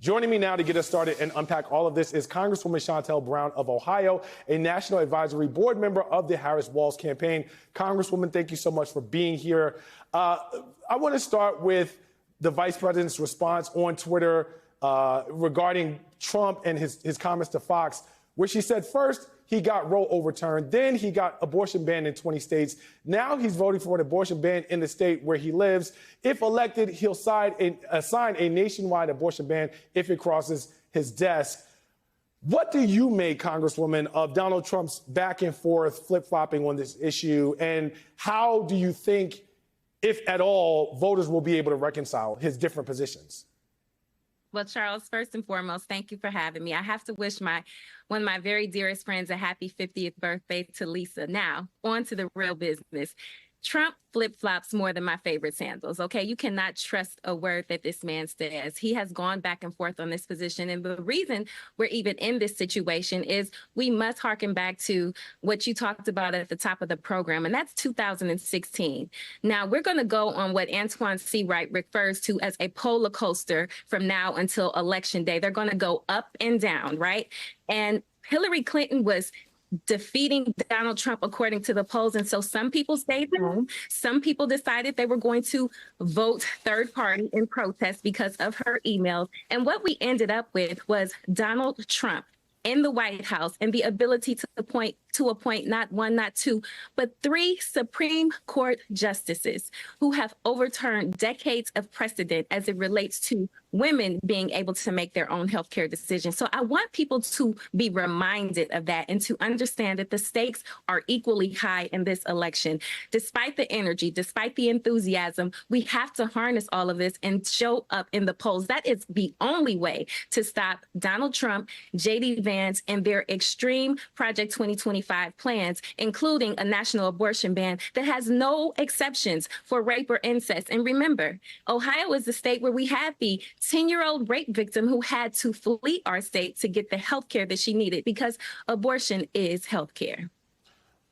Joining me now to get us started and unpack all of this is Congresswoman Shontel Brown of Ohio, a National Advisory Board member of the Harris-Walz campaign. Congresswoman, thank you so much for being here. I want to start with the Vice President's response on Twitter regarding Trump and his comments to Fox, where she said first he got Roe overturned, then he got abortion banned in 20 states. Now he's voting for an abortion ban in the state where he lives. If elected, he'll sign a nationwide abortion ban if it crosses his desk. What do you make, Congresswoman, of Donald Trump's back and forth flip-flopping on this issue? And how do you think, if at all, voters will be able to reconcile his different positions? Well, Charles, first and foremost, thank you for having me. I have to wish one of my very dearest friends a happy 50th birthday to Lisa. Now, on to the real business. Trump flip-flops more than my favorite sandals, okay? You cannot trust a word that this man says. He has gone back and forth on this position. And the reason we're even in this situation is we must harken back to what you talked about at the top of the program, and that's 2016. Now, we're going to go on what Antoine Seawright refers to as a polar coaster from now until Election Day. They're going to go up and down, right? And Hillary Clinton was defeating Donald Trump according to the polls. And so some people stayed home. Some people decided they were going to vote third party in protest because of her emails. And what we ended up with was Donald Trump in the White House and the ability to appoint not one, not two, but three Supreme Court justices who have overturned decades of precedent as it relates to women being able to make their own healthcare decisions. So I want people to be reminded of that and to understand that the stakes are equally high in this election. Despite the energy, despite the enthusiasm, we have to harness all of this and show up in the polls. That is the only way to stop Donald Trump, J.D. Vance, and their extreme Project 2025 plans, including a national abortion ban that has no exceptions for rape or incest. And remember, Ohio is the state where we have the 10-year-old rape victim who had to flee our state to get the health care that she needed, because abortion is health care.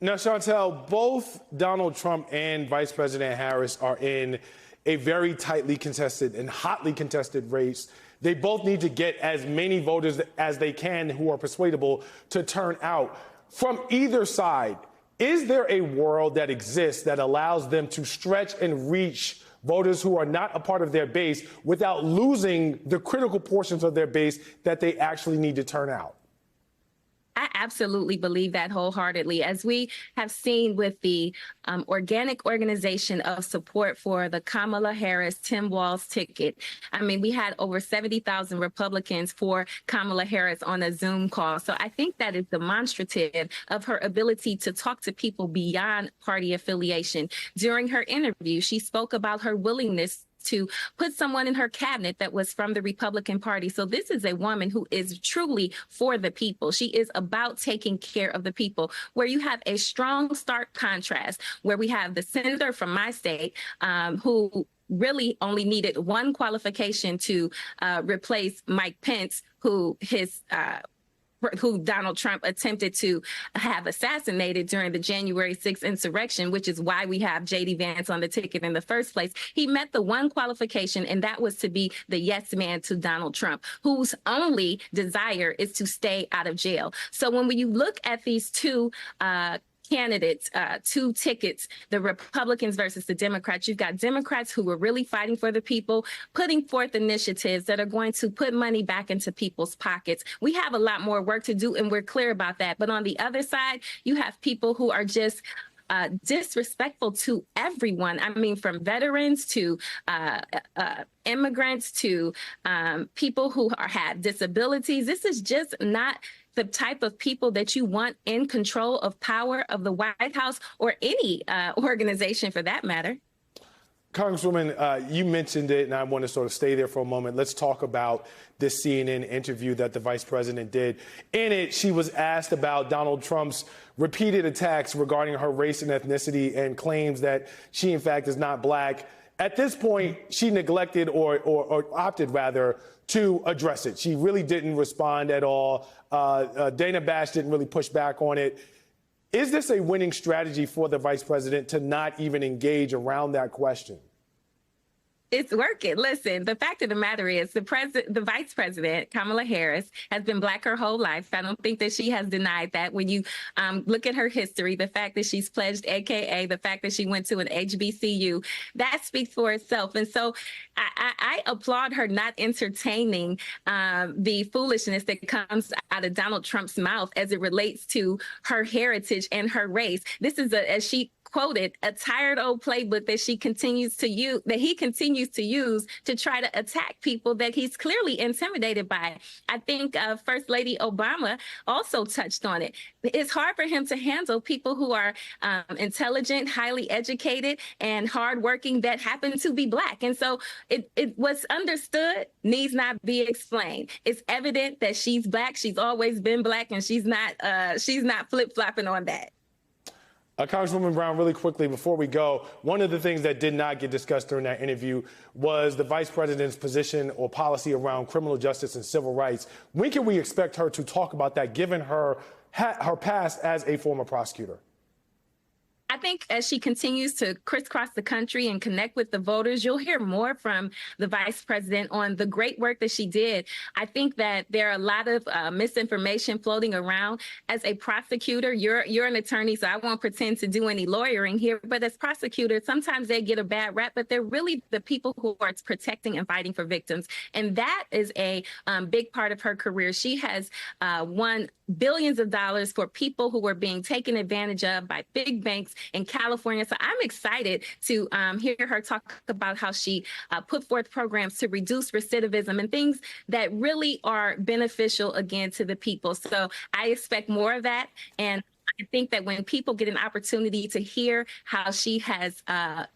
Now, Shontel, both Donald Trump and Vice President Harris are in a very tightly contested and hotly contested race. They both need to get as many voters as they can who are persuadable to turn out. From either side, is there a world that exists that allows them to stretch and reach voters who are not a part of their base without losing the critical portions of their base that they actually need to turn out? I absolutely believe that wholeheartedly. As we have seen with the organic organization of support for the Kamala Harris-Tim Walz ticket, I mean, we had over 70,000 Republicans for Kamala Harris on a Zoom call. So I think that is demonstrative of her ability to talk to people beyond party affiliation. During her interview, she spoke about her willingness to put someone in her cabinet that was from the Republican Party. So this is a woman who is truly for the people. She is about taking care of the people, where you have a strong, stark contrast, where we have the senator from my state who really only needed one qualification to replace Mike Pence, who Donald Trump attempted to have assassinated during the January 6th insurrection, which is why we have J.D. Vance on the ticket in the first place. He met the one qualification, and that was to be the yes man to Donald Trump, whose only desire is to stay out of jail. So when you look at these two candidates, two tickets, the Republicans versus the Democrats. You've got Democrats who are really fighting for the people, putting forth initiatives that are going to put money back into people's pockets. We have a lot more work to do, and we're clear about that. But on the other side, you have people who are just disrespectful to everyone. I mean, from veterans to immigrants to people who have disabilities. This is just not the type of people that you want in control of power of the White House or any organization for that matter. Congresswoman, you mentioned it, and I want to sort of stay there for a moment. Let's talk about this CNN interview that the vice president did. In it, she was asked about Donald Trump's repeated attacks regarding her race and ethnicity and claims that she, in fact, is not black. At this point, she neglected or opted, rather, to address it. She really didn't respond at all. Dana Bash didn't really push back on it. Is this a winning strategy for the vice president to not even engage around that question? It's working. Listen, the fact of the matter is the vice president, Kamala Harris, has been Black her whole life. I don't think that she has denied that. When you look at her history, the fact that she's pledged AKA, the fact that she went to an HBCU, that speaks for itself. And so I applaud her not entertaining the foolishness that comes out of Donald Trump's mouth as it relates to her heritage and her race. This is, as she quoted, a tired old playbook that he continues to use to try to attack people that he's clearly intimidated by. I think First Lady Obama also touched on it. It's hard for him to handle people who are intelligent, highly educated, and hardworking that happen to be Black. And so it what's understood needs not be explained. It's evident that she's Black. She's always been Black, and she's not flip-flopping on that. Congresswoman Brown, really quickly before we go, one of the things that did not get discussed during that interview was the vice president's position or policy around criminal justice and civil rights. When can we expect her to talk about that, given her past as a former prosecutor? I think as she continues to crisscross the country and connect with the voters, you'll hear more from the vice president on the great work that she did. I think that there are a lot of misinformation floating around. As a prosecutor, you're an attorney, so I won't pretend to do any lawyering here. But as prosecutors, sometimes they get a bad rap, but they're really the people who are protecting and fighting for victims. And that is a big part of her career. She has won billions of dollars for people who were being taken advantage of by big banks in California. So I'm excited to hear her talk about how she put forth programs to reduce recidivism and things that really are beneficial, again, to the people. So I expect more of that. And I think that when people get an opportunity to hear how she has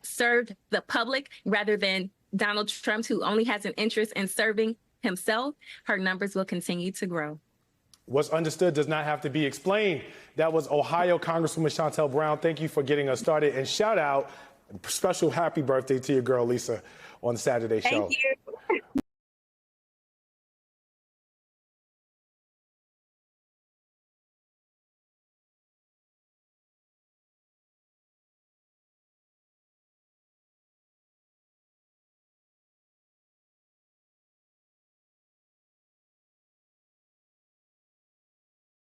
served the public rather than Donald Trump, who only has an interest in serving himself, her numbers will continue to grow. What's understood does not have to be explained. That was Ohio Congresswoman Shontel Brown. Thank you for getting us started. And shout out, special happy birthday to your girl, Lisa, on the Saturday show. Thank you.